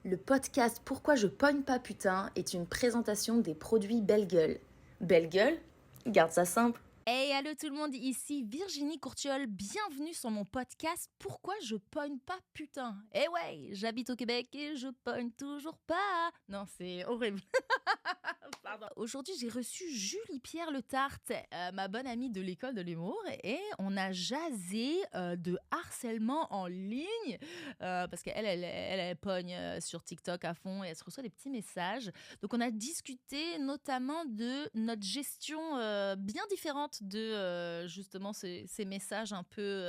Le podcast Pourquoi je pogne pas putain est une présentation des produits Belle Gueule. Belle Gueule ? Garde ça simple. Hey, allô tout le monde, ici Virginie Courtiol, bienvenue sur mon podcast Pourquoi je pogne pas putain. Eh ouais, j'habite au Québec et je pogne toujours pas. Non, c'est horrible. Pardon. Aujourd'hui, j'ai reçu Julie Pierre Le Tarte, ma bonne amie de l'école de l'humour, et on a jasé de harcèlement en ligne, parce qu'elle pogne sur TikTok à fond et elle se reçoit des petits messages. Donc on a discuté notamment de notre gestion bien différente de justement ces messages un peu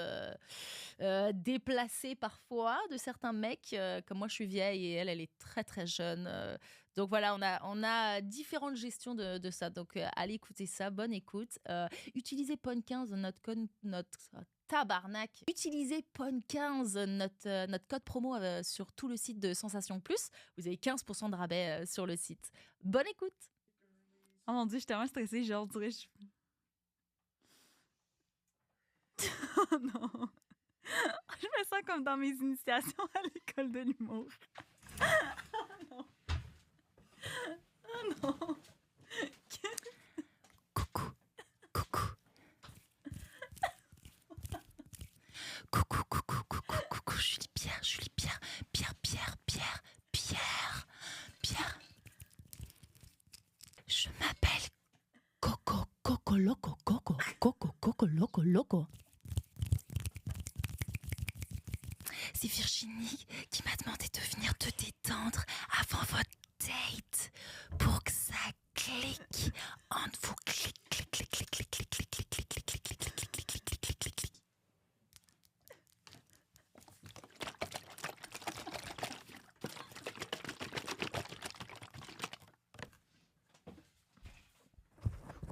déplacés parfois de certains mecs. Comme moi, je suis vieille et elle est très très jeune. Donc voilà, on a différentes gestions de ça. Donc allez écouter ça, bonne écoute. Utilisez PON15, notre tabarnak. Utilisez PON15, notre code promo sur tout le site de Sensation Plus. Vous avez 15% de rabais sur le site. Bonne écoute. Oh mon Dieu, je suis tellement stressée, genre, on dirait Oh non! Je me sens comme dans mes initiations à l'école de l'humour. Oh non! Oh non! Coucou. Coucou. Coucou, coucou, coucou, coucou, Julie Pierre. Je m'appelle Coco Loco. C'est Virginie qui m'a demandé de venir te détendre avant votre date pour que ça clique entre vous. Clic.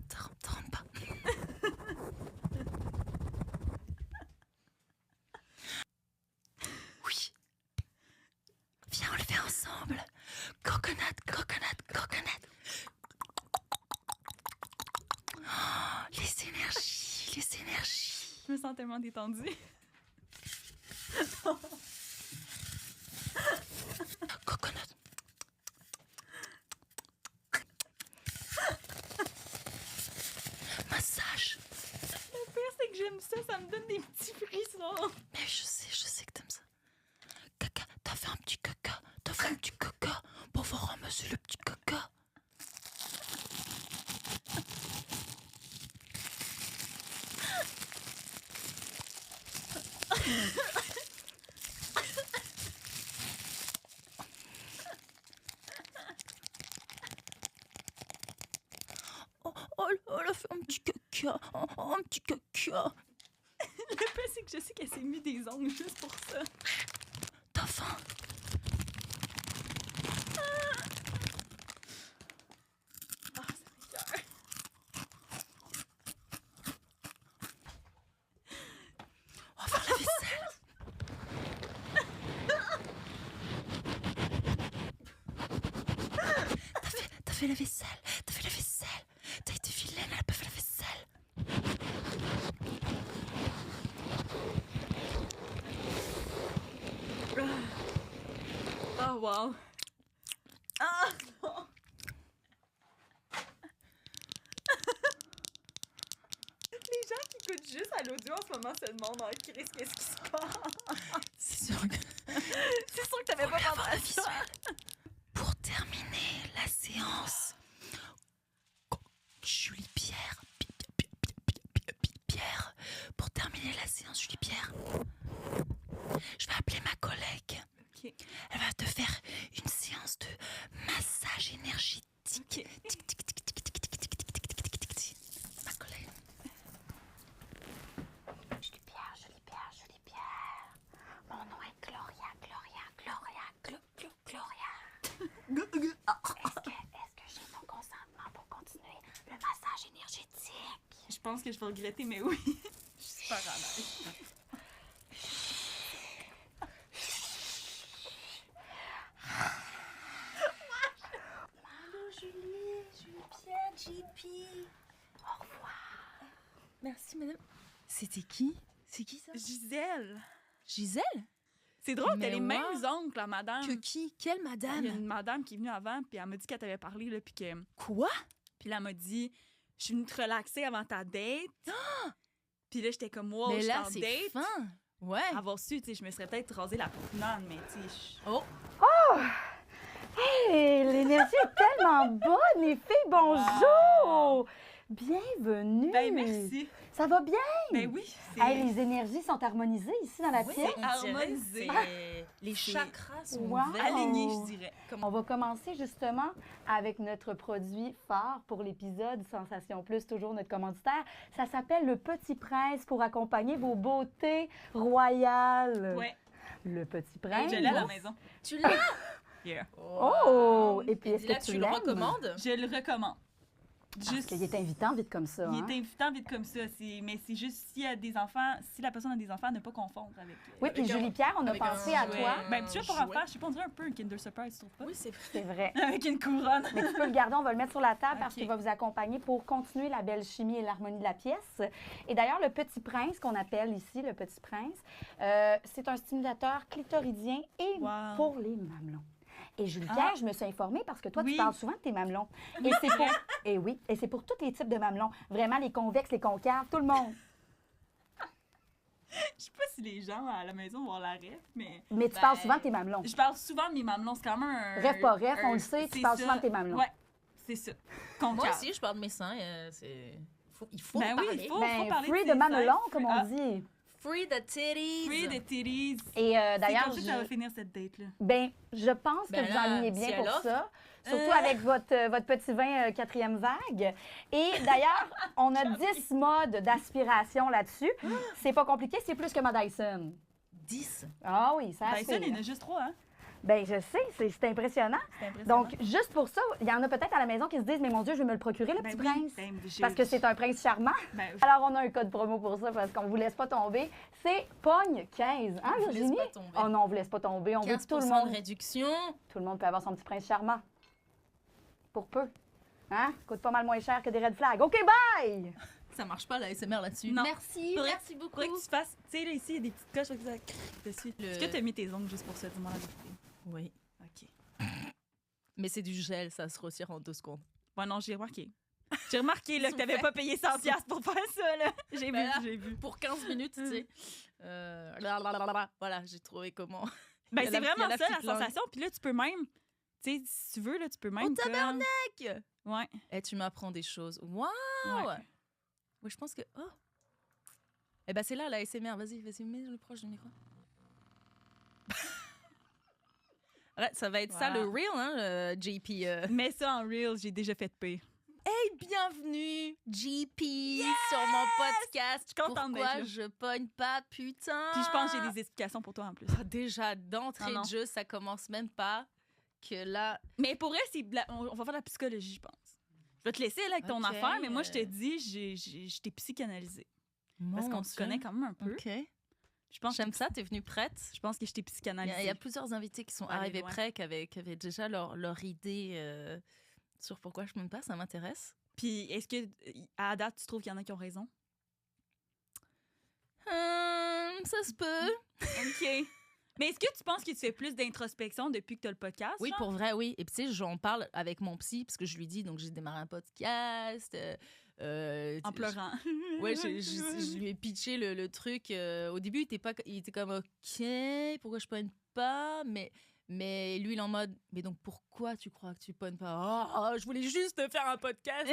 T'en rentres pas. Oui. Viens, on le fait ensemble. Coconut. Oh, les énergies. Je me sens tellement détendue. Coconut. Massage. Le pire, c'est que j'aime ça, ça me donne des petits frissons. Mais je sais que t'aimes ça. Caca, t'as fait un petit caca pour voir ramasser le petit caca. Oh, elle a fait un petit caca. Un petit caca. Le pire, c'est que je sais qu'elle s'est mis des ongles juste pour ça. T'as faim? Ah, ça m'écoeure. On va faire la vaisselle. T'as fait la vaisselle. T'as été vilaine, elle a pas fait la vaisselle. Oh, wow. Ah, non. Les gens qui écoutent juste à l'audio en ce moment se demandent en Christ, qu'est-ce qui se passe? C'est sûr que... C'est sûr que t'avais pas avoir pensé à le ça. visuel. Pour terminer la séance, Julie Pierre, pour terminer la séance, Julie Pierre, je vais appeler ma collègue. Ok. Elle va te faire une séance de massage énergétique. Ok. Ma collègue. Julie Pierre. Mon nom est Gloria. Est-ce que j'ai ton consentement pour continuer le massage énergétique? Je pense que je vais regretter, mais oui. Je suis super à l'aise. Allô Julie Pierre, JP. Au revoir. Merci, madame. C'était qui? C'est qui ça? Gisèle. Gisèle? C'est drôle, Mais t'as les ouais. mêmes ongles, la madame. Que qui? Quelle Il y a madame? une madame qui est venue avant, puis elle m'a dit qu'elle t'avait parlé, là, puis que... Quoi? Puis là, elle m'a dit, je suis venue te relaxer avant ta date. Puis là, j'étais comme, wow, Mais je suis là, en c'est date. fin. Ouais. Avoir su, tu sais, je me serais peut-être rasé la promenade, mais tu sais... Oh, Hey, l'énergie est tellement bonne, les filles, bonjour! Bienvenue! Ben, merci. Ça va bien? Ben oui, c'est... Hey, les énergies sont harmonisées ici dans la oui, pièce. on dirait harmonisé. les C'est- chakras sont Wow. verts. aligné, je dirais. On va commencer justement avec notre produit phare pour l'épisode Sensation Plus, toujours notre commanditaire. Ça s'appelle le Petit Prince pour accompagner vos beautés royales. Ouais, Le Petit Prince. je l'ai à la maison. Tu l'as? Yeah. Oh! Et puis, est-ce Dis-là que que tu tu le l'aimes? recommandes? Je le recommande. Parce qu'il est invitant vite comme ça. Il hein? est invitant vite comme ça, mais c'est juste s'il y a des enfants, si la personne a des enfants, ne pas confondre avec... Oui, puis Avec un- Julie-Pierre, on a avec pensé un à jouet. toi. Ben, tu vois, pour jouet. enfants, je sais pas, on dirait un peu un Kinder Surprise, tu trouves pas? Oui, c'est C'est vrai. Avec une couronne. Mais tu peux le garder, on va le mettre sur la table parce Ok. qu'il va vous accompagner pour continuer la belle chimie et l'harmonie de la pièce. Et d'ailleurs, le Petit Prince, qu'on appelle ici le Petit Prince, c'est un stimulateur clitoridien et Wow. pour les mamelons. Et Julie-Pierre, je me suis informée parce que toi, Oui. tu parles souvent de tes mamelons. Et c'est pour, et oui, et c'est pour tous les types de mamelons. Vraiment, les convexes, les concaves, tout le monde. Je sais pas si les gens à la maison vont voir la ref, mais Mais tu parles souvent de tes mamelons. je parle souvent de mes mamelons. C'est quand même un... Ref pas ref, on le sait, c'est tu parles ça. souvent de tes mamelons. Ouais, c'est ça. Moi Concave. aussi, je parle de mes seins. Il faut Ben en oui, parler. il faut Ben, parler free de de tes mamelons, seins. comme on Ah, dit. Free the titties. Free the titties. Et C'est d'ailleurs, comme ça que ça va finir cette date-là. ben, je pense Ben que vous là, en lignez bien si elle pour offre. ça. Surtout avec votre petit vin quatrième vague. Et d'ailleurs, on a 10 modes d'aspiration là-dessus. C'est pas compliqué, c'est plus que ma Dyson. 10. Ah oui, ça Ben, ça, aspire. il y en a juste 3, hein? Ben, je sais, c'est impressionnant. C'est impressionnant. Donc, juste pour ça, il y en a peut-être à la maison qui se disent, mais mon Dieu, je vais me le procurer, le petit oui, prince. ben, Parce que c'est un prince charmant. Ben, Alors, on a un code promo pour ça parce qu'on vous laisse pas tomber. C'est POGNE 15. Hein, On vous laisse Virginie? pas tomber. Oh non, on vous laisse pas tomber. On veut que 15% tout le de monde. réduction. Tout le monde peut avoir son petit prince charmant. Pour peu. Hein? Coûte pas mal moins cher que des red flags. OK, bye! Ça marche pas la SMR là-dessus. Non. Merci, Faudrait- merci beaucoup. faudrait que tu fasses... Tu sais, là, ici, il y a des petites coches, ça cric dessus. Le- Est-ce que tu as mis tes ongles juste pour ça? Dis-moi la vérité. Oui. OK. Mais c'est du gel, ça se retire en 2 secondes. Ouais, non, j'ai remarqué. J'ai remarqué là, Ils que sont t'avais faits. pas payé 100$ pour faire ça, là. J'ai Ben là, vu, j'ai vu. Pour 15 minutes, tu sais. Voilà, j'ai trouvé comment. Ben, Il y a c'est la- il y a vraiment la ça, la petite langue. sensation. Puis là, tu peux même... Tu sais, si tu veux, là, tu peux même... Oh, tabarnak! comme- Ouais. Eh, tu m'apprends des choses. Waouh! Ouais. Oui, je pense que. Oh! Eh ben, c'est là, la SMR. Vas-y, mets-le proche du micro. Ouais, ça va être ça Voilà. le real, hein, le JP. Mets ça en real, j'ai déjà fait pire. Hey, bienvenue, JP, sur mon podcast. suis contente d'être Pourquoi là. je pogne pas, putain? Puis je pense que j'ai des explications pour toi en plus. Ah, déjà, d'entrée Non, non. de jeu, ça commence même pas. Que là. Mais pour vrai, on va faire de la psychologie, je pense. Je vais te laisser là, avec ton Ok, affaire, mais moi, je te dis, je t'ai psychanalysé. Parce qu'on se connaît quand même un peu. Ok. Je pense, J'aime ça, t'es venue prête. je pense que je t'ai Il psychanalysé. y a plusieurs invités qui sont Faut aller arrivés loin. prêts, qui avaient déjà leur idée sur pourquoi je m'aime pas, ça m'intéresse. Puis est-ce que, à la date, tu trouves qu'il y en a qui ont raison? Ça se peut. OK. Mais est-ce que tu penses que tu fais plus d'introspection depuis que tu as le podcast? Oui, genre? pour vrai, oui. Et puis, tu sais, j'en parle avec mon psy, parce que je lui dis, donc j'ai démarré un podcast. En pleurant. Ouais, je lui ai pitché le truc. Au début, il était comme, OK, pourquoi je pogne pas? Mais lui, il est en mode, mais donc pourquoi tu crois que tu pognes pas? Oh, je voulais juste te faire un podcast.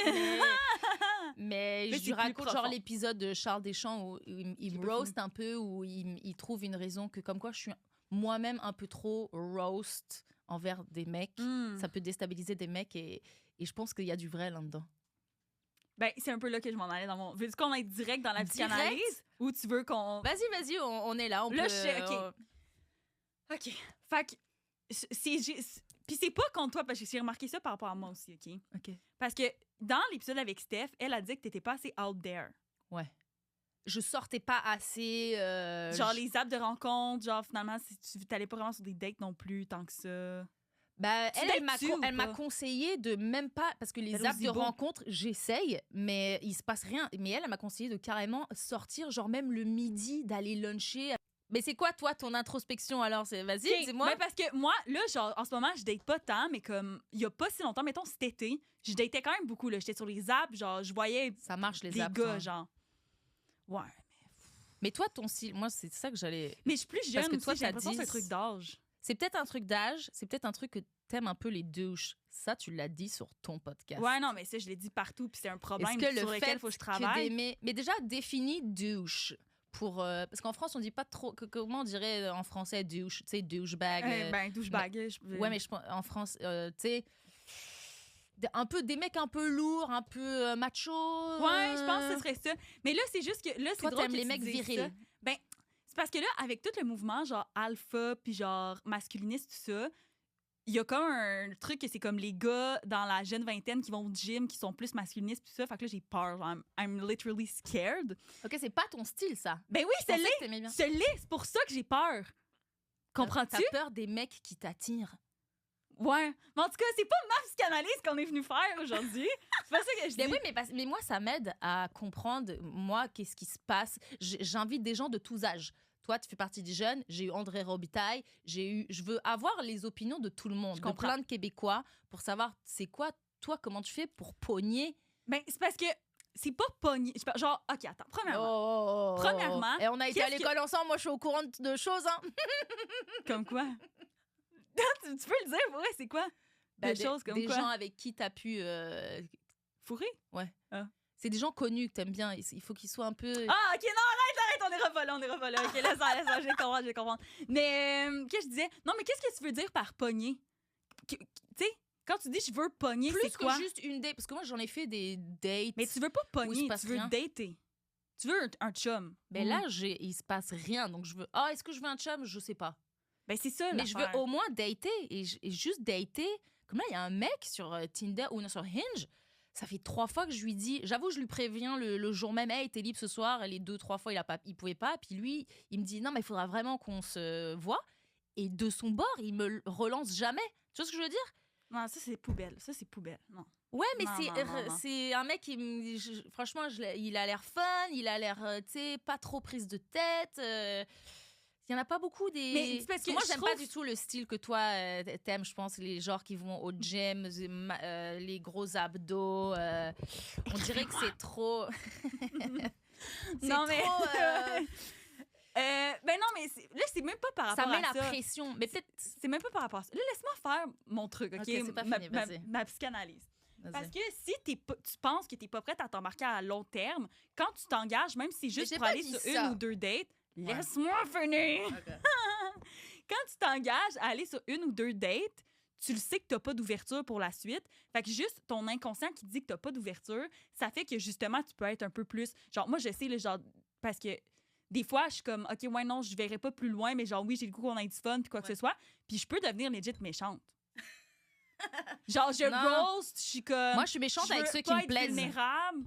Mais Mais je c'est lui plus raconte genre profond. l'épisode de Charles Deschamps où il me peut roast un peu, où il trouve une raison que comme quoi je suis moi-même un peu trop roast envers des mecs. Hmm. Ça peut déstabiliser des mecs et je pense qu'il y a du vrai là-dedans. Ben, c'est un peu là que je m'en allais dans mon... Veux-tu qu'on aille direct dans la Direct? psychanalyse? Ou tu veux qu'on... Vas-y, on est là. On Là, peut, je sais, OK. OK. Fait que... Puis c'est pas contre toi, parce que j'ai remarqué ça par rapport à moi aussi, OK? OK. Parce que dans l'épisode avec Steph, elle a dit que t'étais pas assez out there. Ouais. Je sortais pas assez. Genre les apps de rencontre, genre finalement, si tu t'allais pas vraiment sur des dates non plus tant que ça. Bah, Tu elle m'a dates-tu ou elle m'a pas? conseillé de même pas parce que les Elle apps de ose y beau. rencontre, j'essaye, mais il se passe rien. Mais elle m'a conseillé de carrément sortir, genre même le midi, d'aller luncher. Mais c'est quoi, toi, ton introspection, alors? Vas-y, Ok, dis-moi. ben parce que moi, là, genre, en ce moment, je date pas tant, mais comme, il y a pas si longtemps, mettons cet été, je datais quand même beaucoup, là. J'étais sur les apps, genre, je voyais Ça marche, les des apps. gars, hein. genre. Ouais. Mais toi, ton style, moi, c'est ça que j'allais... Mais je suis plus Parce jeune que aussi, toi, j'ai t'as l'impression que c'est un 10. truc d'âge. C'est peut-être un truc d'âge, c'est peut-être un truc que t'aimes un peu les douches. Ça, tu l'as dit sur ton podcast. Ouais, non, mais ça, je l'ai dit partout, puis c'est un problème Est-ce que sur le lequel fait il faut que je que travaille. d'aimer... Mais déjà, définis douche. Parce qu'en France, on dit pas trop... Comment on dirait en français douche? Tu sais, douchebag. Ben, douchebag. Ouais, mais je pense en France, tu sais... Un peu des mecs un peu lourds, un peu macho. Ouais, je pense que ce serait ça. Mais là, c'est juste que là, c'est Toi, drôle t'aimes que les tu mecs dises virils. ça. Ben, c'est parce que là, avec tout le mouvement genre alpha puis genre masculiniste tout ça, il y a comme un truc que c'est comme les gars dans la jeune vingtaine qui vont au gym qui sont plus masculinistes puis tout ça, fait que là j'ai peur, genre, I'm literally scared. Ok, c'est pas ton style, ça. Ben oui, Je c'est pensais l'est. que t'aimais bien. C'est l'est, c'est pour ça que j'ai peur. Comprends-tu? T'as peur des mecs qui t'attirent. Ouais. Mais en tout cas, c'est pas ma psychanalyse qu'on est venu faire aujourd'hui. C'est pas ça que je dis. Mais oui, mais moi, ça m'aide à comprendre, moi, qu'est-ce qui se passe. J'invite des gens de tous âges. Toi, tu fais partie des jeunes. J'ai eu André Robitaille. Je veux avoir les opinions de tout le monde, Je de comprends. plein de Québécois, pour savoir, c'est quoi, toi, comment tu fais pour pogner. Ben, c'est parce que c'est pas pogné. Genre, OK, attends. Premièrement, Oh. Premièrement, Et on a été à qu'est-ce l'école ensemble. Moi, je suis au courant de choses, hein. comme quoi? tu peux le dire, pour vrai, c'est quoi? Bah, Des choses comme des quoi? gens avec qui t'as pu... Fourré? C'est des gens connus que t'aimes bien. Il faut qu'ils soient un peu... Ah, OK, non, arrête, on est revolé. OK, laisse-moi, je vais comprendre. Mais, qu'est-ce que je disais? Non, mais qu'est-ce que tu veux dire par pogner? Tu sais, quand tu dis je veux pogner, plus c'est quoi? que juste une date. Parce que moi, j'en ai fait des dates. Mais tu veux pas Où il pogner, se passe tu veux rien. dater. Tu veux un chum. Mais là, il se passe rien. Donc, je veux... Ah, est-ce que je veux un chum? Je sais pas. Ben, c'est ça, Mais je veux l'affaire. au moins dater. Et juste dater. Comme là, il y a un mec sur Tinder ou non, sur Hinge. Ça fait 3 fois que je lui dis... J'avoue, je lui préviens le jour même. Hey, t'es libre ce soir. Et les 2-3 fois, il pouvait pas. Puis lui, il me dit, non, mais il faudra vraiment qu'on se voit. Et de son bord, il me relance jamais. Tu vois ce que je veux dire? Non, ça, c'est poubelle. Ça, c'est poubelle. Non. Ouais, mais Non, non. c'est un mec qui franchement, il a l'air fun, il a l'air, tu sais, pas trop prise de tête. Il y en a pas beaucoup des... Mais c'est parce que moi, je j'aime trouve- pas du tout le style que toi, t'aimes, je pense, les genres qui vont au gym, les gros abdos. On dirait que c'est trop... c'est Non, mais- trop... Ben non, mais là, c'est même pas par rapport ça met à la ça. pression. Mais peut-être... C'est même pas par rapport à ça. Là, laisse-moi faire mon truc, OK? Ok, c'est pas fini, vas-y. ma psychanalyse. Vas-y. Parce que si tu penses que t'es pas prête à t'embarquer à long terme, quand tu t'engages, même si c'est juste j'ai pour pas aller dit sur ça. une ou 2 dates, laisse-moi finir! Quand tu t'engages à aller sur une ou 2 dates, tu le sais que t'as pas d'ouverture pour la suite. Fait que juste ton inconscient qui dit que t'as pas d'ouverture, ça fait que justement, tu peux être un peu plus... Genre, moi, je sais, là, genre, parce que des fois, je suis comme, OK, ouais, non, je verrai pas plus loin, mais genre, oui, j'ai le goût qu'on ait du fun, puis quoi que ce soit. Puis je peux devenir legit méchante. Genre, je Non. roast, je suis comme... Moi, je suis méchante je avec veux ceux qui pas me être plaisent. vulnérable.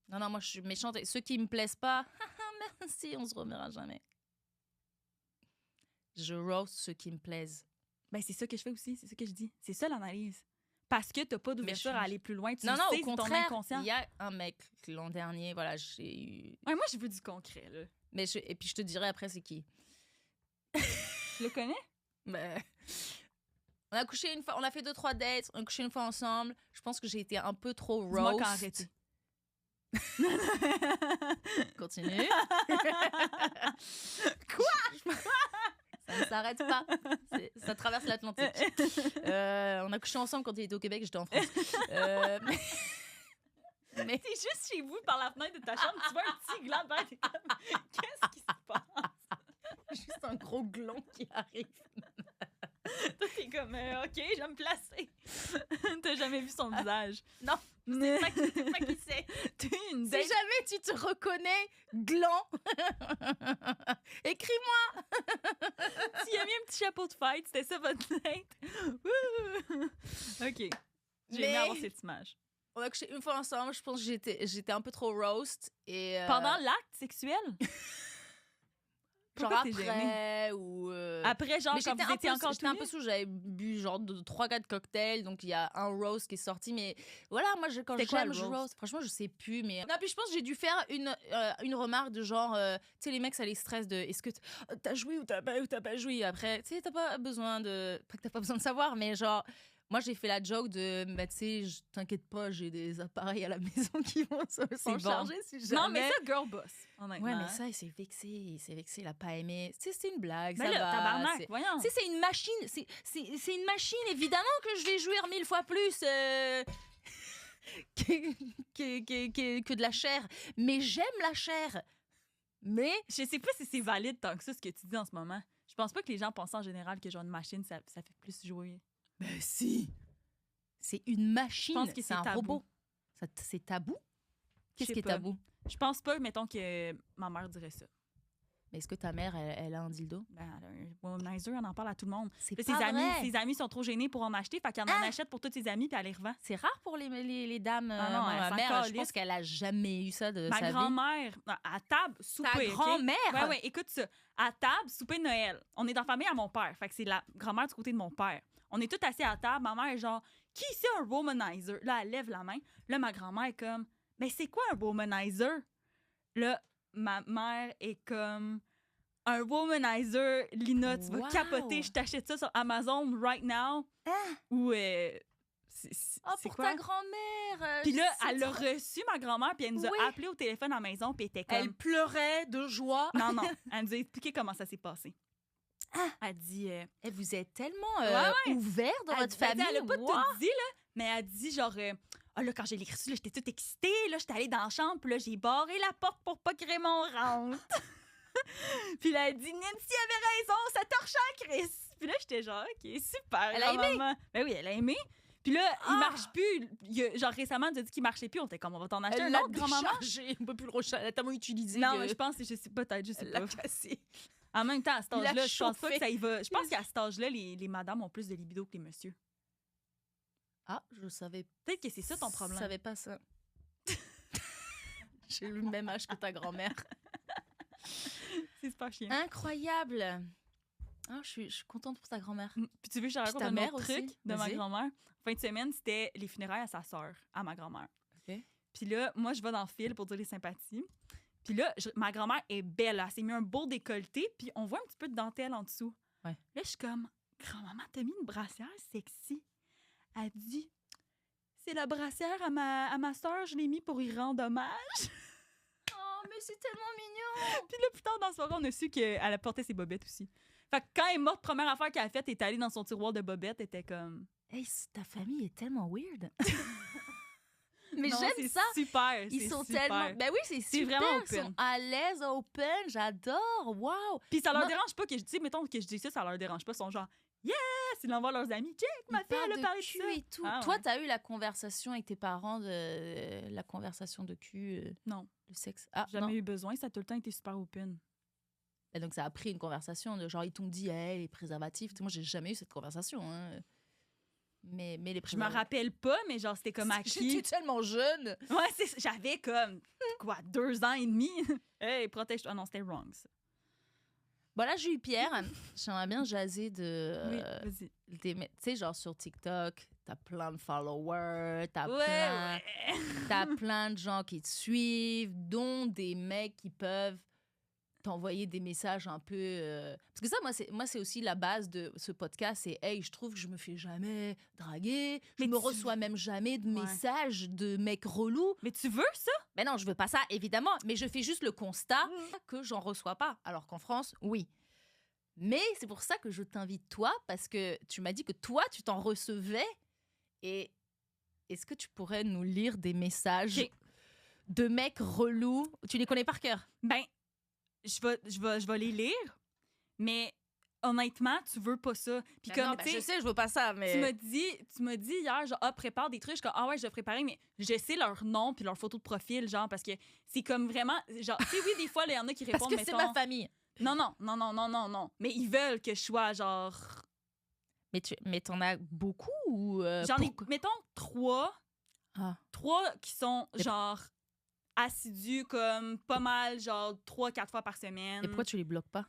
Non, moi, je suis méchante. Ceux qui me plaisent pas, merci, on se reverra jamais. Je roast ceux qui me plaisent. Ben, c'est ça que je fais aussi, c'est ça que je dis. C'est ça l'analyse. Parce que t'as pas d'ouverture je- à aller plus loin. Tu Non, le non, sais, au c'est ton contraire, inconscient. il y a un mec l'an dernier, voilà, j'ai eu... Ouais, moi, je veux du concret, là. Et puis je te dirai après c'est qui. Tu le connais? Mais... On a couché une fois, on a fait 2-3 dates, on a couché une fois ensemble. Je pense que j'ai été un peu trop Dis-moi roast. quand arrêter. Continue. Quoi? Ça ne s'arrête pas. Ça traverse l'Atlantique. On a couché ensemble quand il était au Québec, j'étais en France. Mais T'es juste chez vous par la fenêtre de ta chambre, tu vois un petit gland devant t'es comme, qu'est-ce qui se passe? juste un gros gland qui arrive. Toi, t'es comme, OK, je vais me placer. T'as jamais vu son visage. Non. C'est Pas qui c'est. T'es une Si date. jamais tu te reconnais, gland, écris-moi. Tu as mis un petit chapeau de fête, c'était ça votre date? Wouh! OK. J'ai aimé Mais- avoir cette image. On a couché une fois ensemble, je pense que j'étais un peu trop roast. Et, Pendant l'acte sexuel? Genre Pourquoi t'es gênée? après ou... Après, genre, Mais quand vous étiez encore j'étais un peu sous, j'avais bu genre 3-4 cocktails, donc il y a un roast qui est sorti, mais voilà, moi quand C'était quoi, j'aime, le je roast? roast. Franchement, je sais plus, mais... Non, puis je pense que j'ai dû faire une remarque de genre, tu sais, les mecs, ça les stresse de est-ce que t'as joué ou t'as pas joué. Après, tu sais, t'as pas besoin de... Pas que t'as pas besoin de savoir, mais genre... Moi, j'ai fait la joke de, bah, tu sais, t'inquiète pas, j'ai des appareils à la maison qui vont s'en bon. charger si jamais. Non, mais ça, girl boss, honnêtement. Ouais, mais ça, il s'est vexé, il a pas aimé. Tu sais, c'est une blague, Mais ça là, va. tabarnak, voyons. Tu sais, c'est une machine, c'est une machine, évidemment que je vais jouir 1000 fois plus que de la chair. Mais j'aime la chair. Mais Je sais pas si c'est valide tant que ça, ce que tu dis en ce moment. Je pense pas que les gens pensent en général que genre une machine, ça fait plus jouer. ben si, c'est une machine, Je pense que c'est c'est un tabou. robot. C'est tabou? Qu'est-ce sais qui est pas. tabou? Je pense pas, mettons, que ma mère dirait ça. Mais est-ce que ta mère, elle a un dildo? Ben, elle a un womanizer, on en parle à tout le monde. C'est Puis pas vrai. ses amis sont trop gênés pour en acheter, fait qu'elle en achète pour tous ses amis, puis elle les revend. C'est rare pour les dames. Ah non, moi, elle ma s'en mère, je calisse. pense qu'elle a jamais eu ça de Ma sa vie. grand-mère, à table, souper. Ta OK? grand-mère? Ouais, écoute ça. À table, souper de Noël. On est dans la famille à mon père. Fait que c'est la grand-mère du côté de mon père. On est tous assis à table. Ma mère est genre, qui c'est un womanizer? Là, elle lève la main. Là, ma grand-mère est comme, mais c'est quoi un womanizer? Là, ma mère est comme, un womanizer, Lina, tu vas Wow. capoter. Je t'achète ça sur Amazon right now. Ou, Oh, c'est pour quoi? ta grand-mère. Puis là, c'est elle a trop- reçu ma grand-mère, puis elle nous a Oui. appelé au téléphone à la maison, puis elle était comme... Elle pleurait de joie. Non, non. Elle nous a expliqué comment ça s'est passé. Elle dit... Et vous êtes tellement Ouais. ouvert dans elle votre dit- famille. Elle a pas Wow. tout dit, là, mais elle dit genre... Ah là, quand j'ai l'ai reçu, là, j'étais toute excitée. Là, j'étais allée dans la chambre, puis là, j'ai barré la porte pour pas que Raymond rentre. Puis là, elle dit, Nancy avait raison, ça torche à Chris. Puis là, j'étais genre, OK, super. Elle a aimé? grand-maman. Ben oui, elle a aimé. Puis là, il marche plus. Genre, récemment, elle a dit qu'il marchait plus. On était comme, on va t'en acheter Elle un l'a autre, grand-maman. déchargé. On peut plus le recharger. Elle a tellement utilisé. Non, que- mais je pense que je sais peut-être, je sais Elle pas. l'a cassé. En même temps, à cet Il a âge-là, je pense pas chauffé. que ça y va. Je pense qu'à cet âge-là, les madames ont plus de libido que les messieurs. Ah, je savais. Peut-être que c'est ça ton problème. Je savais pas ça. J'ai le même âge que ta grand-mère. C'est super chiant. Incroyable. Ah, je suis contente pour ta grand-mère. Puis tu veux que je te raconte ta un mère autre aussi? truc de ma Vas-y. grand-mère? Fin de semaine, c'était les funérailles à sa sœur, à ma grand-mère. OK. Puis là, moi, je vais dans le fil pour dire les sympathies. Puis là, ma grand-mère est belle. Elle s'est mis un beau décolleté, puis on voit un petit peu de dentelle en dessous. Ouais. Là, je suis comme, grand-maman, t'as mis une brassière sexy. Elle dit, c'est la brassière à ma sœur, je l'ai mis pour y rendre hommage. Oh, mais c'est tellement mignon. Puis là, plus tard dans la soirée, on a su qu'elle portait ses bobettes aussi. Fait que quand elle est morte, première affaire qu'elle a faite, elle est allée dans son tiroir de bobettes, elle était comme... Hey, ta famille est tellement weird. Mais Non, j'aime c'est ça. super. Ils c'est sont super. tellement. Ben oui, c'est super. vraiment Ils sont open. à l'aise, open. J'adore. Wow. Puis ça leur Moi- dérange pas que je dis, mettons que je dis ça leur dérange pas. Ils sont genre, yes! Ils l'envoient à leurs amis. Check, ma Ils fille, elle a parlent parlé de de cul ça. et tout. Ah, Toi, ouais. t'as eu la conversation avec tes parents de la conversation de cul, Non, le sexe. Ah, jamais non. eu besoin. Ça a tout le temps été super open. Et donc ça a pris une conversation de genre ils t'ont dit hey, les préservatifs. Moi, j'ai jamais eu cette conversation. Hein. Mais les Je me préservatifs. rappelle pas, mais genre, c'était comme acquis. J'étais tellement jeune. Ouais, j'avais comme, quoi, 2 ans et demi. Hey, protège-toi. Ah non, c'était wrong, ça. Bon là, j'ai eu Pierre. J'aimerais bien jaser de. Oui, vas-y. Tu sais, genre sur TikTok, t'as plein de followers, t'as Ouais. t'as plein de gens qui te suivent, dont des mecs qui peuvent t'envoyer des messages un peu... Parce que ça, moi, c'est aussi la base de ce podcast, c'est « Hey, je trouve que je me fais jamais draguer, je Mais me tu- reçois même jamais de Ouais. messages de mecs relous. Mais tu veux ça? » Mais non, je veux pas ça, évidemment, mais je fais juste le constat que j'en reçois pas, alors qu'en France, oui. Mais c'est pour ça que je t'invite toi, parce que tu m'as dit que toi, tu t'en recevais. Et est-ce que tu pourrais nous lire des messages Ok. de mecs relous? Tu les connais par cœur? Ben, je vais les lire, mais honnêtement, tu veux pas ça. Puis Ben comme, non, ben tu sais, je sais, je veux pas ça, mais... tu m'as dit hier, genre, prépare des trucs. Je suis comme, ah ouais, je vais préparer, mais je sais leur nom puis leur photo de profil, genre, parce que c'est comme vraiment, genre, tu sais, oui, des fois, il y en a qui Parce répondent, que c'est mettons, ma famille. non. Mais ils veulent que je sois, genre, Mais t'en as beaucoup ou... j'en ai, pourquoi? mettons, 3 Ah. qui sont, Mais- genre, assidus, comme, pas mal, genre, 3-4 fois par semaine. Et pourquoi tu les bloques pas?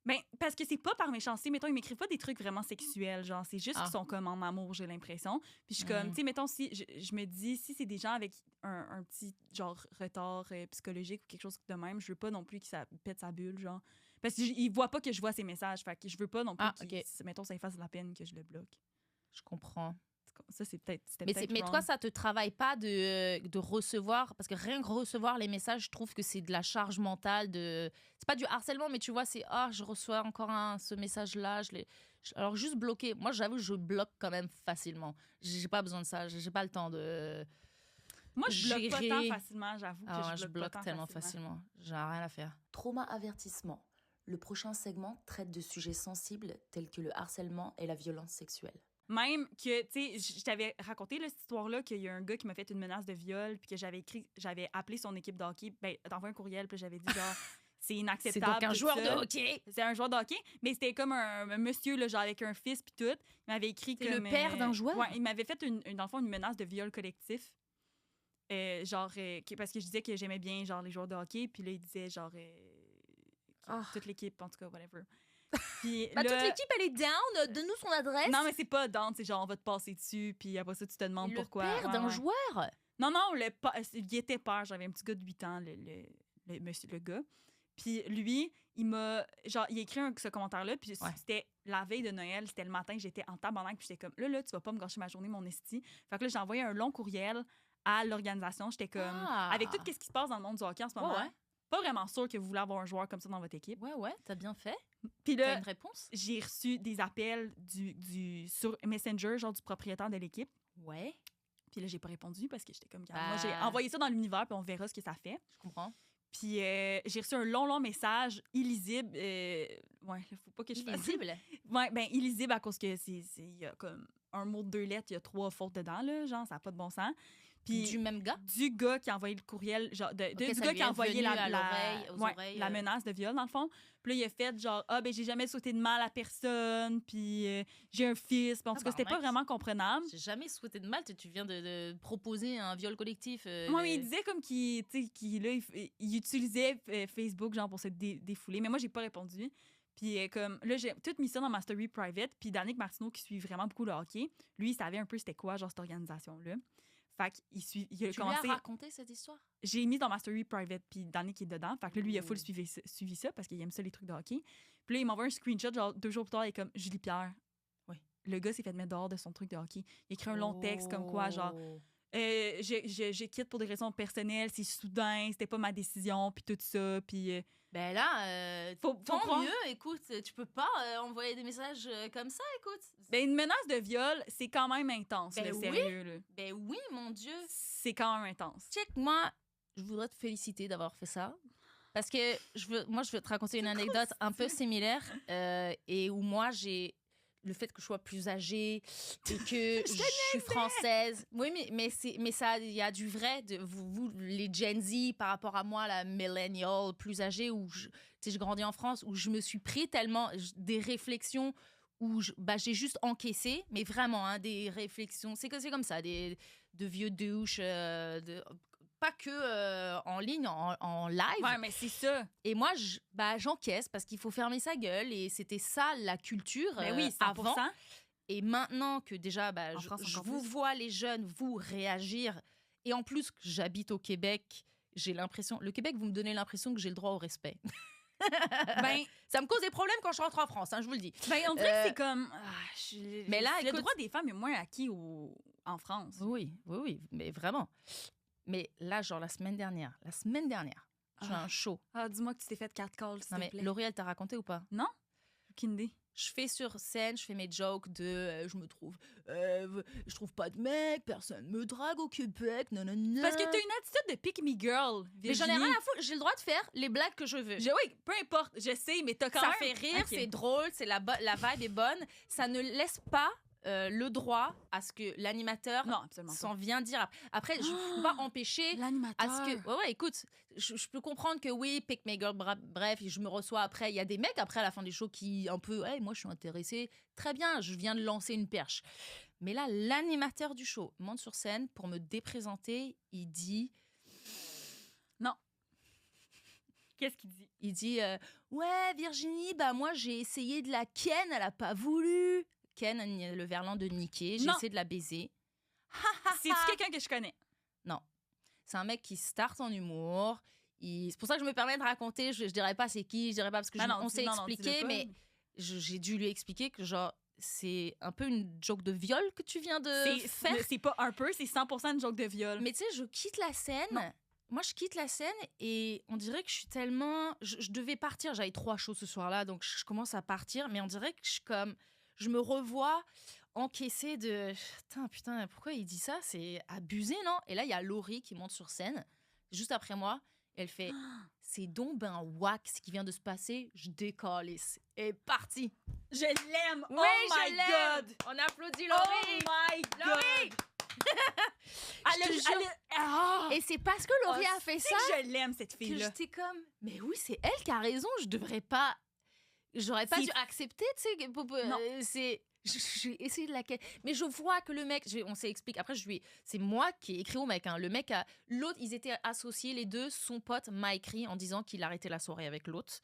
Ben, parce que c'est pas par méchanceté. Mettons, ils m'écrivent pas des trucs vraiment sexuels. Genre, c'est juste qu'ils sont comme en amour, j'ai l'impression. Puis je suis comme, tu sais, mettons, si je me dis, si c'est des gens avec un petit, genre, retard psychologique ou quelque chose de même, je veux pas non plus que ça pète sa bulle, genre. Parce qu'ils voient pas que je vois ces messages. Fait que je veux pas non plus mettons, ça lui fasse de la peine que je le bloque. Je comprends. Ça, c'était Mais peut-être toi, ça te travaille pas de recevoir, parce que rien que recevoir les messages, je trouve que c'est de la charge mentale. C'est pas du harcèlement, mais tu vois, c'est je reçois encore ce message-là. Alors, juste bloquer. Moi, j'avoue, je bloque quand même facilement. J'ai pas besoin de ça. J'ai pas le temps de. Moi, je bloque pas gérer. tant facilement, j'avoue. Que Je bloque pas tant tellement facilement. J'ai rien à faire. Trauma avertissement. Le prochain segment traite de sujets sensibles tels que le harcèlement et la violence sexuelle. Même que, tu sais, je t'avais raconté là, cette histoire-là qu'il y a un gars qui m'a fait une menace de viol, puis que j'avais appelé son équipe de hockey, d'envoyer un courriel, puis j'avais dit, genre, c'est inacceptable. C'est donc un joueur de hockey. C'est un joueur de hockey, mais c'était comme un monsieur, là, genre, avec un fils, puis tout. Il m'avait écrit C'est comme. le père d'un joueur? Ouais, il m'avait fait, dans le fond, une menace de viol collectif. Parce que je disais que j'aimais bien, genre, les joueurs de hockey, puis là, il disait, genre, toute l'équipe, en tout cas, whatever. Puis Toute l'équipe, elle est down. Donne-nous son adresse. Non, mais c'est pas down, c'est genre on va te passer dessus, puis après ça, tu te demandes pourquoi. Le père d'un joueur? Non, il était père. J'avais un petit gars de 8 ans, le gars. Puis lui, il a écrit ce commentaire-là, puis c'était la veille de Noël, c'était le matin, j'étais en tabarnak, puis j'étais comme, là, tu vas pas me gâcher ma journée, mon esti. Fait que là, j'ai envoyé un long courriel à l'organisation. J'étais comme, avec tout ce qui se passe dans le monde du hockey en ce moment, pas vraiment sûr que vous voulez avoir un joueur comme ça dans votre équipe. Ouais, t'as bien fait. Puis T'as là, une réponse? j'ai reçu des appels sur Messenger, genre du propriétaire de l'équipe. Ouais. Puis là, j'ai pas répondu parce que j'étais comme, moi, j'ai envoyé ça dans l'univers, puis on verra ce que ça fait. Je comprends. Puis j'ai reçu un long message illisible. Faut pas que je fasse. Illisible? Ouais, ben illisible à cause que il y a comme un mot de 2 lettres, il y a 3 fautes dedans, là, genre, ça n'a pas de bon sens. Puis du même gars? Du gars qui a envoyé le courriel, genre, du gars qui a envoyé la menace de viol, dans le fond. Puis là, il a fait genre, j'ai jamais souhaité de mal à personne, puis j'ai un fils. Puis en tout cas, c'était pas vraiment comprenable. J'ai jamais souhaité de mal. Tu viens de proposer un viol collectif. Moi, mais il disait comme qu'il utilisait Facebook, genre, pour se défouler. Mais moi, j'ai pas répondu. Puis comme là, j'ai tout mis ça dans ma story private. Puis Danick Martineau, qui suit vraiment beaucoup le hockey, lui, il savait un peu c'était quoi, genre, cette organisation-là. Fait qu'il a commencé... Tu lui as raconté cette histoire? J'ai mis dans ma story private, puis Danick est dedans. Fait que là, lui, il a full suivi ça parce qu'il aime ça, les trucs de hockey. Puis là, il m'envoie un screenshot, genre 2 jours plus tard, il est comme Julie Pierre. Oui. Le gars s'est fait mettre dehors de son truc de hockey. Il a écrit un long texte comme quoi, genre... je quitte pour des raisons personnelles, c'est soudain, c'était pas ma décision, puis tout ça, puis... Ben là, tant mieux, écoute, tu peux pas envoyer des messages comme ça, écoute. Ben une menace de viol, c'est quand même intense, sérieux, là. Ben oui, mon Dieu. C'est quand même intense. Check, moi, je voudrais te féliciter d'avoir fait ça. Parce que je veux te raconter une anecdote un peu similaire et où moi, j'ai... le fait que je sois plus âgée et que je suis française. Oui, mais ça, il y a du vrai de vous, les Gen Z, par rapport à moi, la millennial plus âgée, où je grandis en France, où je me suis pris tellement des réflexions où j'ai juste encaissé, mais vraiment, des réflexions, c'est comme ça, de vieux douches, pas que en ligne, en live. Ouais, mais c'est ça. Et moi, j'encaisse parce qu'il faut fermer sa gueule et c'était ça la culture oui, 100%. avant. Et maintenant que déjà, je vous plus. vois les jeunes, vous réagir. Et en plus, j'habite au Québec, j'ai l'impression... Le Québec, vous me donnez l'impression que j'ai le droit au respect. Ça me cause des problèmes quand je rentre en France, je vous le dis. On dirait que c'est comme... mais là, le droit des femmes est moins acquis en France. Oui, mais vraiment. Mais là, genre la semaine dernière, j'ai un show. Dis-moi que tu t'es fait 4 calls, s'il te plaît. Laurie, elle t'a raconté ou pas? Non? Aucune idée. Je fais sur scène, je fais mes jokes de je trouve pas de mec, personne me drague au Québec, non. Parce que t'as une attitude de pick me girl, Virginie. Mais j'en ai rien à foutre, j'ai le droit de faire les blagues que je veux. Oui, peu importe, je sais, mais t'as quand même... Ça fait rire, c'est drôle, la vibe est bonne. Ça ne laisse pas le droit à ce que l'animateur s'en vient dire. Après, je ne peux pas empêcher l'animateur. À ce que... Ouais, écoute, je peux comprendre que oui, pick me girl, bref, je me reçois après. Il y a des mecs après à la fin du show qui un peu, hey, moi je suis intéressée. Très bien, je viens de lancer une perche. Mais là, l'animateur du show monte sur scène pour me déprésenter. Il dit... Non. Qu'est-ce qu'il dit? Il dit ouais, Virginie, bah moi j'ai essayé de la ken, elle a pas voulu. Ken, le verlan de niquer, j'ai Non. essayé de la baiser. C'est-tu quelqu'un que je connais? Non. C'est un mec qui start en humour. C'est pour ça que je me permets de raconter. Je dirais pas c'est qui, je dirais pas parce que on s'est expliqué, mais j'ai dû lui expliquer que genre c'est un peu une joke de viol que tu viens de faire. C'est pas un peu, c'est 100% une joke de viol. Mais tu sais, je quitte la scène. Non. Moi, je quitte la scène et on dirait que je suis tellement... Je devais partir, j'avais 3 shows ce soir-là, donc je commence à partir, mais on dirait que je me revois encaisser de... Putain, pourquoi il dit ça? C'est abusé, non? Et là, il y a Laurie qui monte sur scène, juste après moi. Elle fait c'est donc ben whack ce qui vient de se passer, je décalisse. Et parti. Je l'aime! Oui, oh je my l'aime. God! On applaudit Oh Laurie. my God! Laurie! Je te jure. Et c'est parce que Laurie a fait ça Je l'aime, cette que fille-là. j'étais comme mais oui, c'est elle qui a raison, j'aurais pas C'est- dû accepter, tu sais, Non. j'ai essayé de la mais je vois que le mec, on s'explique après c'est moi qui ai écrit au mec, hein. Le mec l'autre, ils étaient associés les deux, son pote m'a écrit en disant qu'il arrêtait la soirée avec l'autre.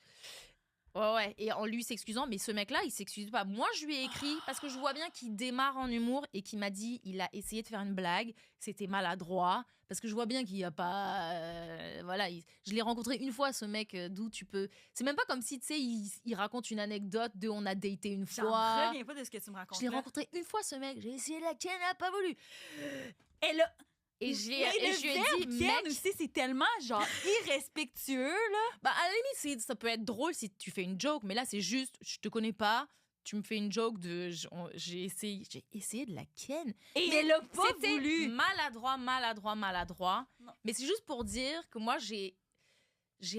Ouais, et en lui s'excusant, mais ce mec-là, il s'excuse pas. Moi, je lui ai écrit parce que je vois bien qu'il démarre en humour et qu'il m'a dit, il a essayé de faire une blague, c'était maladroit, parce que je vois bien qu'il y a pas, voilà, je l'ai rencontré une fois, ce mec, d'où tu peux, c'est même pas comme si tu sais, il raconte une anecdote de on a daté une J'en fois. reviens pas de ce que tu me racontes. Je l'ai là. rencontré une fois, ce mec, j'ai essayé la ken, elle a pas voulu. Elle a... Et Mais je le lui ai verbe dit, Ken mec, aussi, c'est tellement, genre, irrespectueux, là. bah à la limite, ça peut être drôle si tu fais une joke, mais là, c'est juste, je te connais pas, tu me fais une joke de, j'ai essayé de la ken. Et Mais elle a pas C'était voulu. maladroit. Non. Mais c'est juste pour dire que moi, j'ai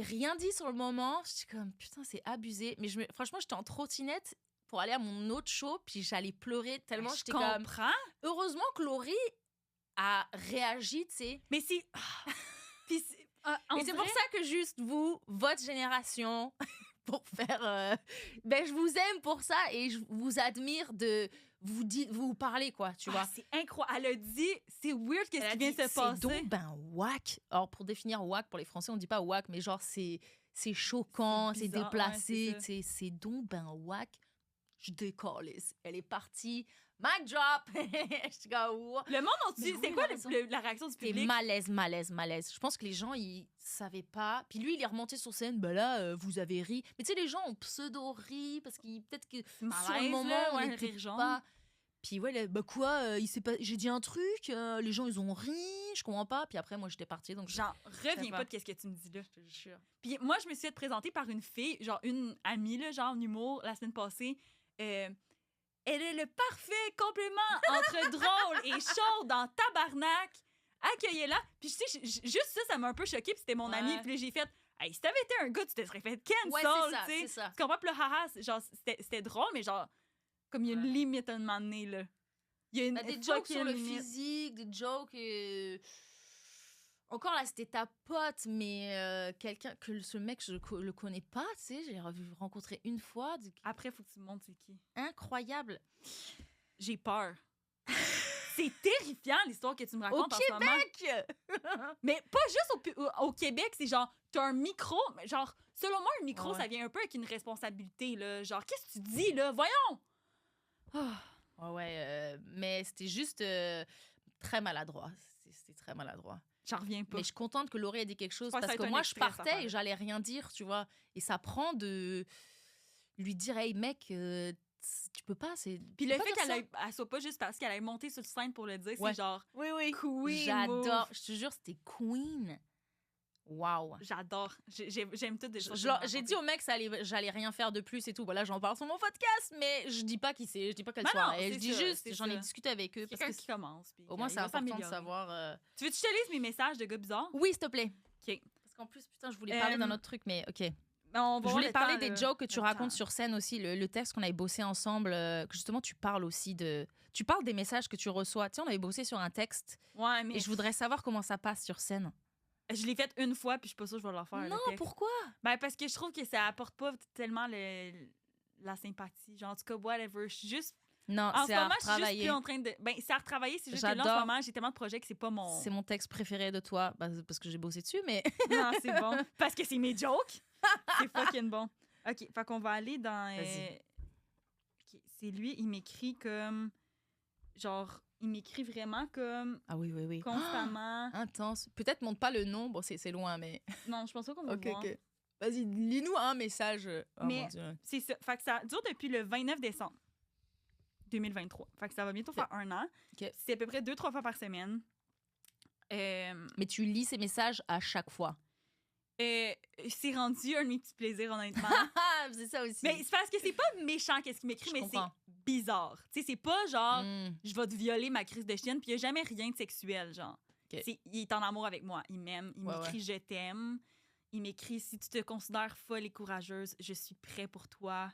rien dit sur le moment. J'étais comme, putain, c'est abusé. Mais franchement, j'étais en trottinette pour aller à mon autre show, puis j'allais pleurer tellement Je j'étais comme... comprends. Heureusement que Laurie a réagi, tu sais. Mais c'est... Puis Et c'est pour ça que juste vous, votre génération, pour faire... ben, je vous aime pour ça et je vous admire de vous parler, quoi, tu vois. c'est incroyable. Elle a dit, c'est weird qu'est-ce Elle a qui vient dit, de se passer. c'est donc ben whack. Alors pour définir whack pour les Français, on dit pas whack, mais genre c'est choquant, C'est c'est bizarre, déplacé, ouais, tu sais, c'est donc ben whack. Je décalisse. Elle est partie. Mic drop. Je suis comme, wow. Le monde entier, Mais c'est oui, quoi elle a raison. la réaction du C'était public? malaise. Je pense que les gens, ils savaient pas. Puis lui, il est remonté sur scène. Ben là, vous avez ri. Mais tu sais, les gens ont pseudo-ri parce qu'ils peut-être que sur le Malaise, moment, là, on ouais, n'était rire jaune. pas. Puis ouais, bah quoi, il s'est pas... j'ai dit un truc, les gens ils ont ri, je comprends pas. Puis après, moi j'étais partie, donc J'en reviens pas. pas de qu'est-ce que tu me dis là. je te jure. Puis moi, je me suis fait présenter par une fille, genre une amie, là, genre en humour, la semaine passée. Elle est le parfait complément entre drôle et chaude dans tabarnak. Accueillez-la. Puis tu sais, juste ça m'a un peu choquée. Puis c'était mon Ouais. amie. Puis là, j'ai fait, hey, si t'avais été un gars, tu te serais fait cancel, Ouais, tu sais. c'est ça. Tu comprends? Puis là, haha, genre, c'était drôle, mais genre, comme il y a une Ouais. limite à un moment donné, là. Il y a une T'as des jokes sur le fucking limite. physique, des jokes. Encore là, c'était ta pote, mais quelqu'un que ce mec, je le connais pas, tu sais, j'ai rencontré une fois. Après, faut que tu me montres c'est qui. Incroyable. J'ai peur. C'est terrifiant, l'histoire que tu me racontes en ce moment. Québec! Mais pas juste au Québec, c'est genre, t'as un micro, mais genre, selon moi, un micro, Ouais. ça vient un peu avec une responsabilité, là. Genre, qu'est-ce que tu dis, là? Voyons! Ouais, mais c'était juste très maladroit. C'était très maladroit. J'en reviens pas. Mais je suis contente que Laurie ait dit quelque chose Je pense que parce ça que va être moi, un je extrait, cette partais affaire. et j'allais rien dire, tu vois. Et ça prend de lui dire, hey mec, tu peux pas. Puis le fait qu'elle soit pas juste parce qu'elle ait monté sur le scène pour le dire, Ouais. c'est genre, Oui. queen J'adore. move. Je te jure, c'était Queen. Waouh. J'adore. J'aime tout des choses. J'ai dit au mec que j'allais rien faire de plus et tout. Voilà, j'en parle sur mon podcast, mais je dis pas qui c'est, je dis pas quelle Ben non, soirée. Je c'est dis ça, juste, c'est j'en ai ça. discuté avec eux parce quelqu'un que qui commence. Puis au moins il c'est va important de s'améliorer. savoir. Tu veux que je te lise mes messages de gars bizarres? Oui, s'il te plaît. OK. Parce qu'en plus, putain, je voulais parler d'un autre truc, mais ok. On va Je voir voulais le parler temps, des là. jokes que tu Le racontes temps. sur scène aussi, le texte qu'on avait bossé ensemble, que justement tu parles aussi de... Tu parles des messages que tu reçois. Tu sais, on avait bossé sur un texte Ouais, mais et je voudrais savoir comment ça passe sur scène. je l'ai fait une fois, puis je suis pas sûre que je vais le refaire. Non, le texte. pourquoi? Ben, parce que je trouve que ça apporte pas tellement la sympathie. Genre, en tout cas, whatever. Je suis juste. Non, En ce c'est à moment, je suis juste retravailler. plus en train de. Ben, c'est à retravailler, c'est juste que là, en ce J'adore. moment, j'ai tellement de projets que c'est pas mon. C'est mon texte préféré de toi, c'est parce que j'ai bossé dessus, mais Non, c'est bon. Parce que c'est mes jokes. C'est fucking bon. OK, fait qu'on va aller dans... Vas-y. OK, c'est lui, il m'écrit comme... Genre, il m'écrit vraiment comme ah oui, oui, oui. constamment. Intense. Peut-être montre pas le nom, bon c'est loin, mais Non, je pense pas qu'on va ok, voir. ok. Vas-y, lis-nous un message. Oh Mais- mon Dieu. C'est ça. Fait que ça dure depuis le 29 décembre 2023. Fait que ça va bientôt Ok. faire 1 an. Ok. C'est à peu près 2-3 fois par semaine. Mais tu lis ces messages à chaque fois. C'est rendu un de mes petits plaisirs, honnêtement. Ah, c'est ça aussi. Mais c'est parce que c'est pas méchant qu'est-ce qu'il m'écrit, Je mais comprends. c'est bizarre. Tu sais, c'est pas genre... Mm. Je vais te violer ma crise de chienne, puis il n'y a jamais rien de sexuel, genre. Ok. Il est en amour avec moi, il m'aime, il Ouais, m'écrit je t'aime, il m'écrit si tu te considères folle et courageuse, je suis prêt pour toi.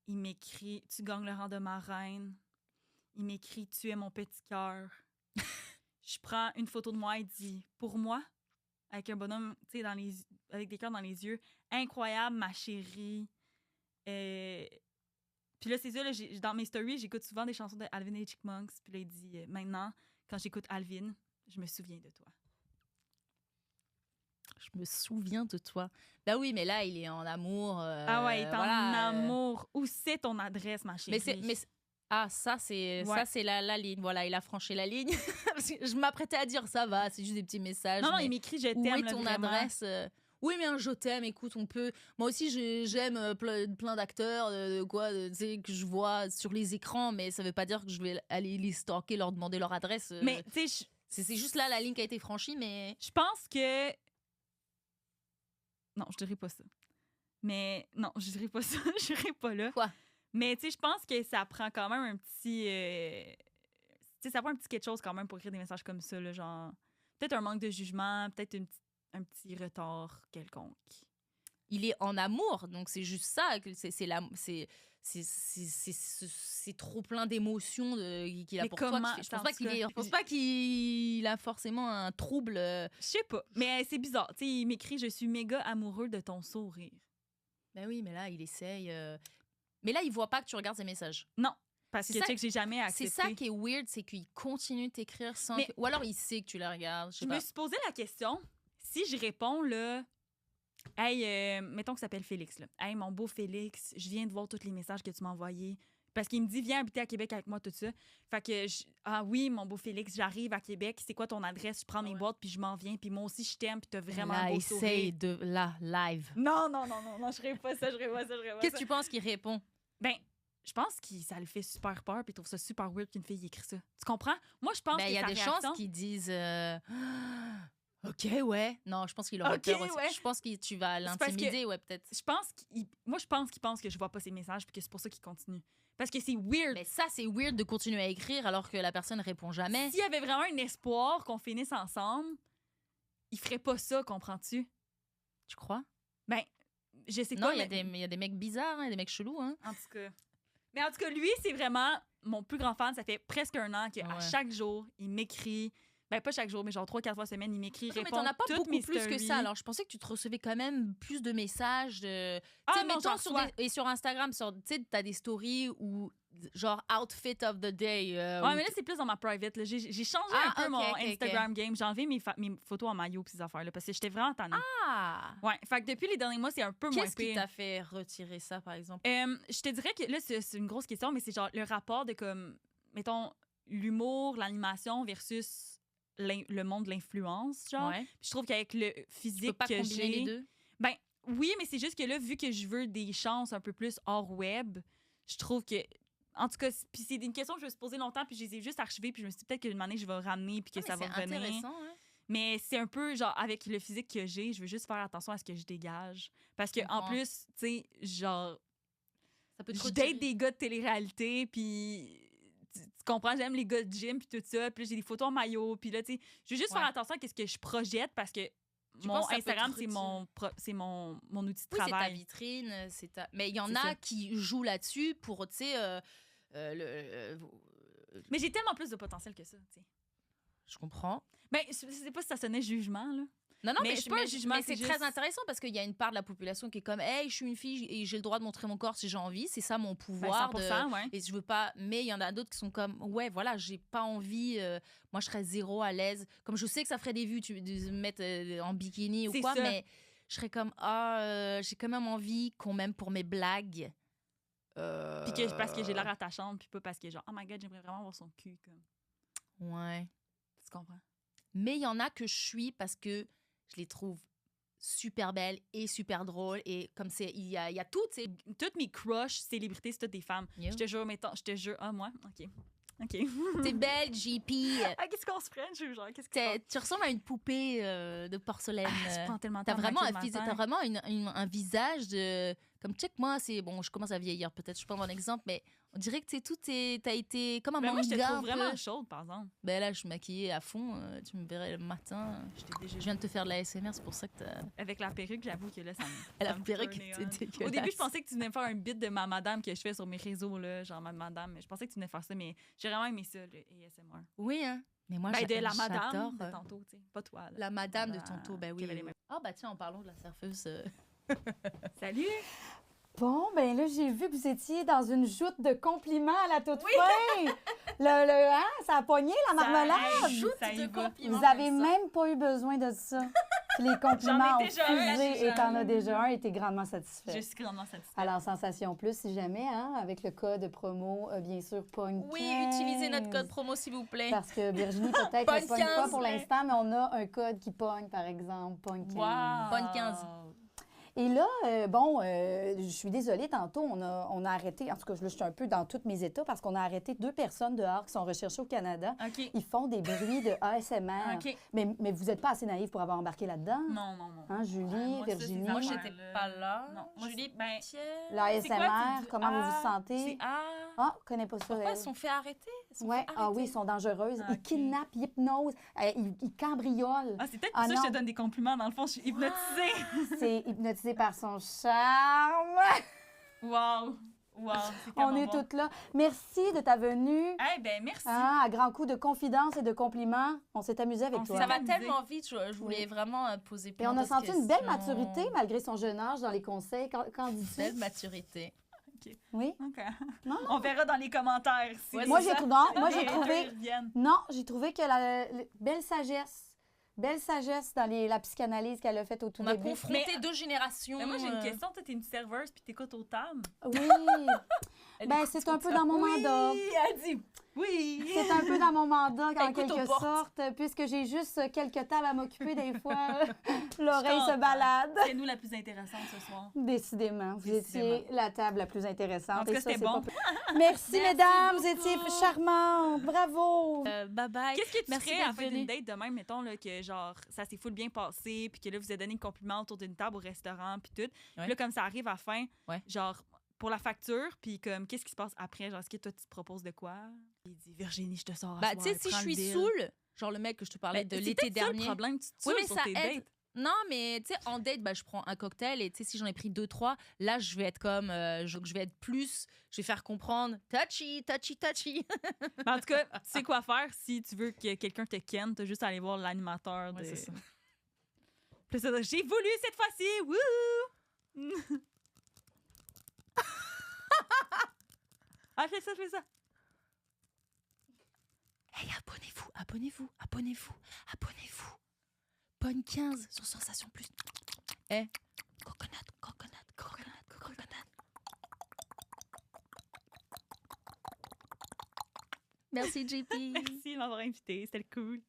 Il m'écrit tu gagnes le rang de ma reine. Il m'écrit tu es mon petit cœur. Je prends une photo de moi et dit pour moi, avec un bonhomme, tu sais, avec des cœurs dans les yeux, incroyable ma chérie. Puis là, c'est ça, là, dans mes stories, j'écoute souvent des chansons de Alvin et les Chipmunks. Puis là, il dit maintenant, quand j'écoute Alvin, je me souviens de toi. Je me souviens de toi. Bah oui, mais là, il est en amour. Ah ouais, il est en voilà, amour. Où c'est ton adresse, ma chérie? Ça c'est Ouais. la ligne. Voilà, il a franchi la ligne. Parce que je m'apprêtais à dire ça va, c'est juste des petits messages. Non, mais il m'écrit je où t'aime. est là, ton vraiment. adresse Oui, mais un je t'aime. Écoute, on peut. Moi aussi, j'aime plein d'acteurs, tu sais, que je vois sur les écrans, mais ça veut pas dire que je vais aller les stalker, leur demander leur adresse. Mais tu sais, c'est juste là la ligne qui a été franchie, mais je pense que. Non, je dirais pas ça. Mais non, je dirais pas ça. Je dirais pas là. Quoi? Mais tu sais, je pense que ça prend quand même un petit. Tu sais, ça prend un petit quelque chose quand même pour écrire des messages comme ça, là, genre. Peut-être un manque de jugement, peut-être un petit retard quelconque. il est en amour, donc c'est juste ça. C'est trop plein d'émotions qu'il a Mais pour toi. comment- Je en tout cas, pense pas qu'il a forcément un trouble. Je sais pas. Mais c'est bizarre. Tu sais, il m'écrit je suis méga amoureux de ton sourire. Ben oui, mais là, il essaye. Mais là, il voit pas que tu regardes ses messages. Non. Parce C'est que ça- tu sais que j'ai jamais C'est accepté. ça qui est weird, c'est qu'il continue de t'écrire sans. Mais- Ou alors il sait que tu la regardes. Je sais Je pas. me suis posé la question, si je réponds là, hey, mettons que ça s'appelle Félix, là. Hey, mon beau Félix, je viens de voir tous les messages que tu m'as envoyés. Parce qu'il me dit, viens habiter à Québec avec moi, tout ça. Fait que, ah oui, mon beau Félix, j'arrive à Québec, c'est quoi ton adresse? Je prends mes ouais. boîtes, puis je m'en viens, puis moi aussi, je t'aime, puis t'as vraiment Là, un beau essaye sourire. de. Là, live. Non, je ferai pas ça, je ferai pas ça, je ferai pas Qu'est-ce ça. que tu penses qu'il répond? Ben, je pense que ça le fait super peur, puis il trouve ça super weird qu'une fille écrit ça. Tu comprends? Moi, je pense Ben, que il y a sa des réaction... chances qu'ils disent. Ok, ouais. Non, je pense qu'il aurait Ok, peur aussi. ouais. Je pense que tu vas C'est parce que- l'intimider, ouais, peut-être. Moi, je pense qu'il pense que je vois pas ses messages, puis que c'est pour ça qu'il continue. Parce que c'est weird. Mais ça, c'est weird de continuer à écrire alors que la personne répond jamais. S'il y avait vraiment un espoir qu'on finisse ensemble, il ferait pas ça, comprends-tu? Tu crois? Ben, je sais Non, pas. il mais- y a des mecs bizarres, hein, des mecs chelous. Hein. En tout cas. Mais en tout cas, lui, c'est vraiment mon plus grand fan. Ça fait presque 1 an qu'à Ouais. chaque jour, il m'écrit. Ben, pas chaque jour, mais genre 3-4 fois semaine, il m'écrit, Ok, mais répond t'en as pas toutes beaucoup mes plus que stories. ça. Alors, je pensais que tu te recevais quand même plus de messages. Ah Tu sais, non, mettons j'en reçois. et sur Instagram, tu sais, t'as des stories où, genre, outfit of the day. Ouais, où mais là, c'est plus dans ma private. là. J'ai changé Ah, un peu ok, mon ok, ok. Instagram game. J'ai enlevé mes photos en maillot pis ces affaires-là parce que j'étais vraiment tannée. Ah! Ouais, fait que depuis les derniers mois, c'est un peu moins Qu'est-ce qui pire. t'a fait retirer ça, par exemple? Je te dirais que là, c'est une grosse question, mais c'est genre le rapport de comme, mettons, l'humour, l'animation versus le monde de l'influence, genre. Ouais. Puis je trouve qu'avec le Tu peux physique pas que combiner les j'ai... deux? Ben oui, mais c'est juste que là, vu que je veux des chances un peu plus hors web, je trouve que... En tout cas, puis c'est une question que je me suis posée longtemps, puis je les ai juste archivées, puis je me suis dit peut-être qu'une année, je vais ramener, puis que Ah, ça mais va c'est revenir. intéressant, hein? Mais c'est un peu, genre, avec le physique que j'ai, je veux juste faire attention à ce que je dégage. Parce que en comprends. plus, tu sais, genre... Ça peut te Je retirer. date des gars de télé-réalité, puis tu comprends, j'aime les gars de gym, puis tout ça. Puis là, j'ai des photos en maillot, puis là, tu sais, je veux juste Ouais. faire attention à ce que je projette parce que Tu mon penses que ça peut te Instagram, retirer? c'est mon outil de Oui, c'est ta travail. vitrine, mais il y en C'est a ça. qui jouent là-dessus pour, tu sais, Mais j'ai tellement plus de potentiel que ça, tu sais. je comprends. Ben, je sais pas si ça sonnait jugement, là. Non, Mais c'est pas un jugement, mais c'est c'est très juste- intéressant parce qu'il y a une part de la population qui est comme, hey, je suis une fille et j'ai le droit de montrer mon corps si j'ai envie. C'est ça mon Ben, pouvoir. 100%, ouais. Et je veux pas. Mais il y en a d'autres qui sont comme, ouais, voilà, j'ai pas envie. Moi, je serais zéro à l'aise. Comme je sais que ça ferait des vues, de me mettre en bikini ou C'est quoi, ça. mais je serais comme, j'ai quand même envie qu'on m'aime pour mes blagues. Puis parce que j'ai l'air attachante, puis pas parce que genre, oh my god, j'aimerais vraiment voir son cul. Comme. Ouais. Tu comprends? Mais il y en a que je suis parce que je les trouve super belles et super drôles. Et comme il y a tout, tu sais. Toutes mes crushs célébrités, c'est toutes des femmes. Yeah. Je te jure, mettons, ah, moi? OK. T'es belle, JP. Ah, qu'est-ce qu'on se prend? Genre, qu'est-ce que Tu ressembles à une poupée de porcelaine. je prends tellement de T'as temps à vraiment, maquiller le matin. t'as vraiment un visage de... Comme, check, moi, c'est... Bon, je commence à vieillir, peut-être, je peux prendre un exemple, mais on dirait que, tu sais, t'as été comme un Mais manga. moi, je te trouve un peu. vraiment chaude, par exemple. Ben là, je suis maquillée à fond. Tu me verrais le matin. Je viens de te faire de la SMR, c'est pour ça que t'as... Avec la perruque, j'avoue que là, ça me. La ça me perruque, turnait c'est on. dégueulasse. Au début, je pensais que tu venais me faire un bit de ma madame que je fais sur mes réseaux, là, genre ma madame. Je pensais que tu venais faire ça, mais j'ai vraiment aimé ça, le ASMR. Oui, hein. Mais moi, Ben, de la j'adore, madame de tantôt, tu sais. Pas toi, là. La madame de La- tantôt, ben qui oui. avait les mêmes- Ah, bah tiens, en parlant de la surfeuse... Salut! Bon, ben là, j'ai vu que vous étiez dans une joute de compliments à la toute fin. Hein, ça a pogné la marmelade. Joute de compliments. Vous avez même pas eu besoin de ça. Puis les compliments J'en ai ont déjà un, fusé déjà et t'en as déjà un et t'es grandement satisfait. Je suis grandement satisfaite. Alors, Sensation Plus, si jamais, hein, avec le code promo, bien sûr, POGNE15. Oui, utilisez notre code promo, s'il vous plaît. Parce que Virginie, peut-être, ne POGNE pogne pas 15, pour mais- l'instant, mais on a un code qui pogne, par exemple, POGNE15. Wow! Bonne 15. Et là, je suis désolée, tantôt, on a arrêté, en tout cas, là, je suis un peu dans tous mes états parce qu'on a arrêté 2 personnes dehors qui sont recherchées au Canada. OK. Ils font des bruits de ASMR. OK. Mais vous n'êtes pas assez naïf pour avoir embarqué là-dedans? Non, non, non. Hein, Julie, moi, ça, c'est Virginie? des Moi, affaires, j'étais là. pas là. Non. Moi, Julie, ben, Pierre. C'est quoi, L'ASMR, tu dis comment vous vous c'est sentez? Ah, je connais pas ça. Pourquoi elle. ils sont fait arrêter? Ils sont Ouais. fait Ah oui, arrêter. ils sont dangereuses. Ah, Ils ok. kidnappent, ils hypnosent, ils cambriolent. Ah, c'est peut-être pour Ah, ça que je non. te donne des compliments. Dans le fond, je suis hypnotisée. C'est hypnotisé par son charme. Wow! Wow! C'est On tellement est bon. toutes là. Merci de ta venue. Eh ben merci. Hein, à grands coups de confidence et de compliments. On s'est amusé avec On toi. s'est Ça va amusé. tellement vite, je voulais vraiment poser Et plein on a d'autres senti une belle questions. maturité malgré son jeune âge dans les conseils. Qu'en dis-tu? Belle maturité. Oui? OK. Non, On verra dans les commentaires. Si Ouais, les Moi, c'est j'ai ça. moi, les j'ai trouvé... haters viennent. Non, j'ai trouvé que la belle sagesse. Belle sagesse dans la psychanalyse qu'elle a faite au tout On a début. confronté Mais- 2 générations. Mais moi, j'ai une question. Toi, t'es une serveuse puis t'écoutes aux tables. Oui. Elle Ben, écoute c'est tout un peu ça. dans mon mandat. elle dit oui. C'est un peu dans mon mandat, en Écoute aux quelque portes. sorte, puisque j'ai juste quelques tables à m'occuper des fois. L'oreille Je se comprends. balade. C'est nous la plus intéressante ce soir. Décidément, vous Décidément. étiez la table la plus intéressante. En tout cas, et ça, c'était c'est bon. pas- Merci, mesdames, vous beaucoup. étiez charmantes. Bravo. Bye bye. Qu'est-ce que tu Merci ferais à la d'être fin d'une venue. date de même, mettons, là, que genre, ça s'est full bien passé, puis que là, vous avez donné un compliment autour d'une table au restaurant, puis tout. Puis là, comme ça arrive à la fin, Ouais. genre, pour la facture, puis comme, qu'est-ce qui se passe après? Genre, est-ce que toi, tu te proposes de quoi? Il dit, Virginie, je te sors à Bah, soir, tu sais, si je prends le suis bill. saoule, genre le mec que je te parlais de C'est l'été peut-être ça dernier. le problème, tu te Oui, saoules mais sur ça tes aide. dates. Non, mais tu sais, en date, bah, je prends un cocktail et tu sais, si j'en ai pris 2-3, là, je vais être comme. Je vais être plus. Je vais faire comprendre. Touchy, touchy, touchy. Mais en tout cas, tu sais quoi faire si tu veux que quelqu'un te ken, t'as juste à aller voir l'animateur. Ouais, de... c'est ça. Puis ça, j'ai voulu cette fois-ci! Wouhou! Ah, fais ça, fais ça. Hey, abonnez-vous, abonnez-vous, abonnez-vous, abonnez-vous. Bonne 15 sur Sensation Plus. Eh, coconut, coconut, coconut, coconut. Merci, JP. Merci de m'avoir invité, c'était cool.